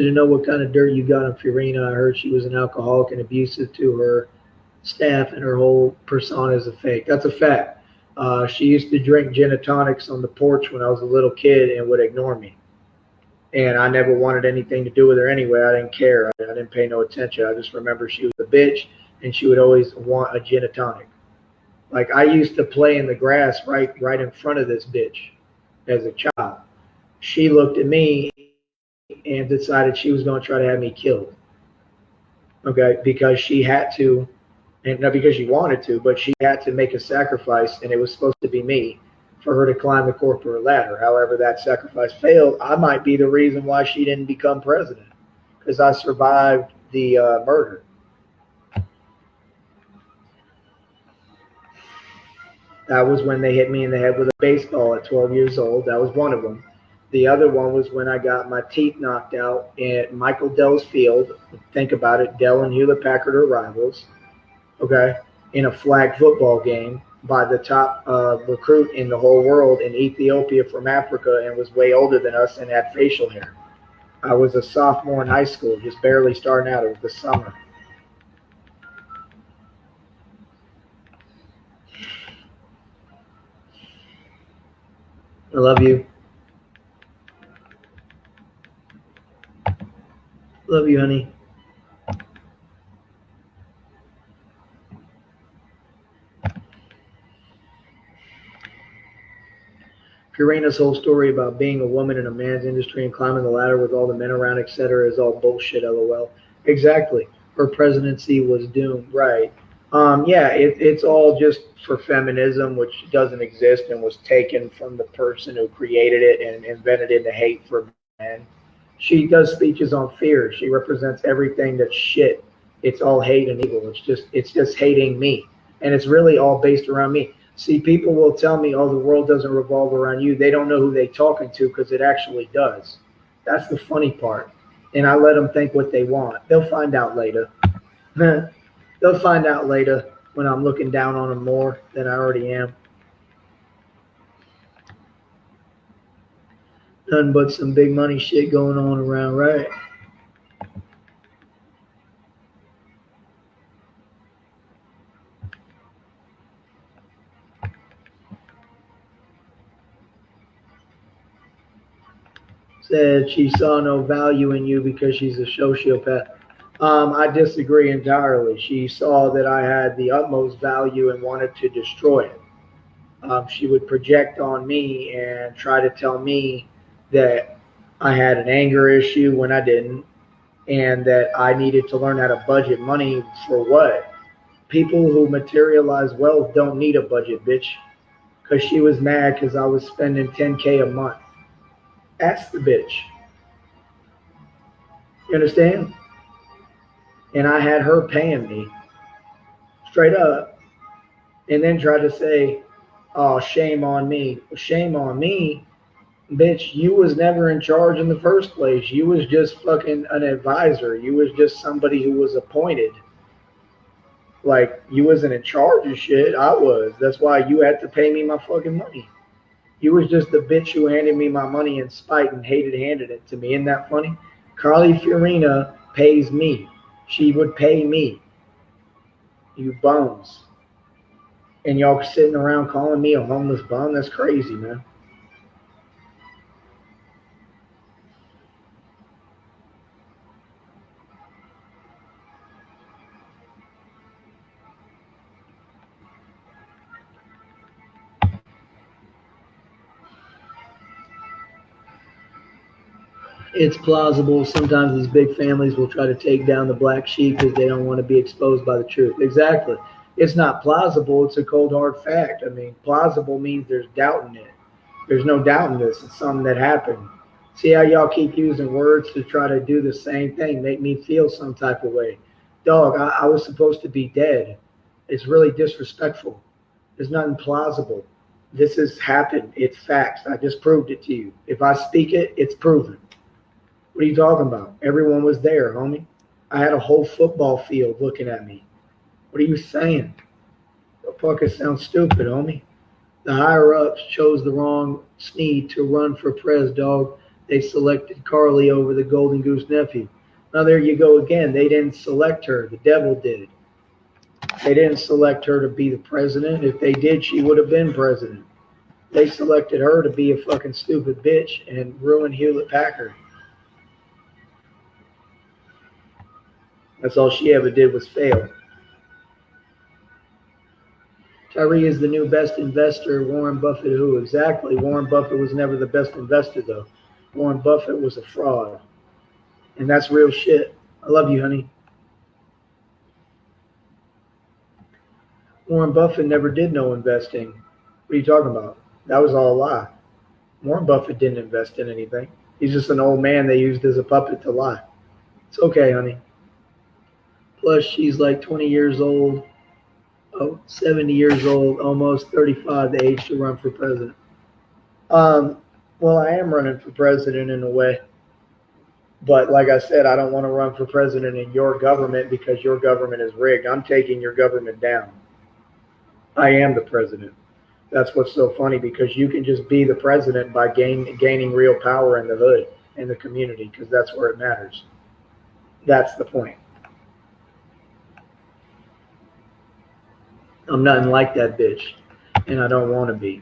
to know what kind of dirt you got on Fiorina. I heard she was an alcoholic and abusive to her staff, and her whole persona is a fake. That's a fact. She used to drink gin and tonics on the porch when I was a little kid and would ignore me. And I never wanted anything to do with her anyway. I didn't care. I didn't pay no attention. I just remember she was a bitch, and she would always want a gin and tonic. Like I used to play in the grass right in front of this bitch as a child. She looked at me and decided she was going to try to have me killed. Okay, because she had to, and not because she wanted to, but she had to make a sacrifice, and it was supposed to be me for her to climb the corporate ladder. However, that sacrifice failed. I might be the reason why she didn't become president because I survived the murder. That was when they hit me in the head with a baseball at 12 years old. That was one of them. The other one was when I got my teeth knocked out at Michael Dell's field. Think about it. Dell and Hewlett Packard are rivals. Okay. In a flag football game by the top recruit in the whole world in Ethiopia from Africa, and was way older than us and had facial hair. I was a sophomore in high school, just barely starting out. It was the summer. I love you. Love you, honey. Fiorina's whole story about being a woman in a man's industry and climbing the ladder with all the men around, etc., is all bullshit, lol. Exactly. Her presidency was doomed, right? Yeah, it's all just for feminism, which doesn't exist and was taken from the person who created it and invented it, the hate for men. She does speeches on fear. She represents everything that's shit. It's all hate and evil. It's just hating me, and it's really all based around me. See, people will tell me, "Oh, the world doesn't revolve around you." They don't know who they're talking to because it actually does. That's the funny part, and I let them think what they want. They'll find out later. They'll find out later when I'm looking down on them more than I already am. Nothing but some big money shit going on around, right? Said she saw no value in you because she's a sociopath. I disagree entirely. She saw that I had the utmost value and wanted to destroy it. She would project on me and try to tell me that I had an anger issue when I didn't, and that I needed to learn how to budget money for what? People who materialize wealth don't need a budget, bitch. Because she was mad because I was spending 10K a month. Ask the bitch. You understand? And I had her paying me straight up, and then tried to say, "Oh, shame on me." Shame on me, bitch. You was never in charge in the first place. You was just fucking an advisor. You was just somebody who was appointed. Like, you wasn't in charge of shit. I was. That's why you had to pay me my fucking money. You was just the bitch who handed me my money in spite and hated handed it to me. Isn't that funny? Carly Fiorina pays me. She would pay me. You bums. And y'all sitting around calling me a homeless bum? That's crazy, man. It's plausible. Sometimes these big families will try to take down the black sheep because they don't want to be exposed by the truth. Exactly. It's not plausible. It's a cold, hard fact. I mean, plausible means there's doubt in it. There's no doubt in this. It's something that happened. See how y'all keep using words to try to do the same thing, make me feel some type of way. Dog, I was supposed to be dead. It's really disrespectful. There's nothing plausible. This has happened. It's facts. I just proved it to you. If I speak it, it's proven. What are you talking about? Everyone was there, homie. I had a whole football field looking at me. What are you saying? The fuck, it sounds stupid, homie. The higher ups chose the wrong Sneed to run for pres, dog. They selected Carly over the Golden Goose Nephew. Now there you go again. They didn't select her. The devil did. They didn't select her to be the president. If they did, she would have been president. They selected her to be a fucking stupid bitch and ruin Hewlett Packard. That's all she ever did was fail. Tyree is the new best investor. Warren Buffett, who? Exactly. Warren Buffett was never the best investor, though. Warren Buffett was a fraud. And that's real shit. I love you, honey. Warren Buffett never did no investing. What are you talking about? That was all a lie. Warren Buffett didn't invest in anything. He's just an old man they used as a puppet to lie. It's okay, honey. Plus, she's like 20 years old. 70 years old, almost 35, the age to run for president. Well, I am running for president in a way. But like I said, I don't want to run for president in your government because your government is rigged. I'm taking your government down. I am the president. That's what's so funny, because you can just be the president by gaining real power in the hood, in the community, because that's where it matters. That's the point. I'm nothing like that bitch, and I don't want to be.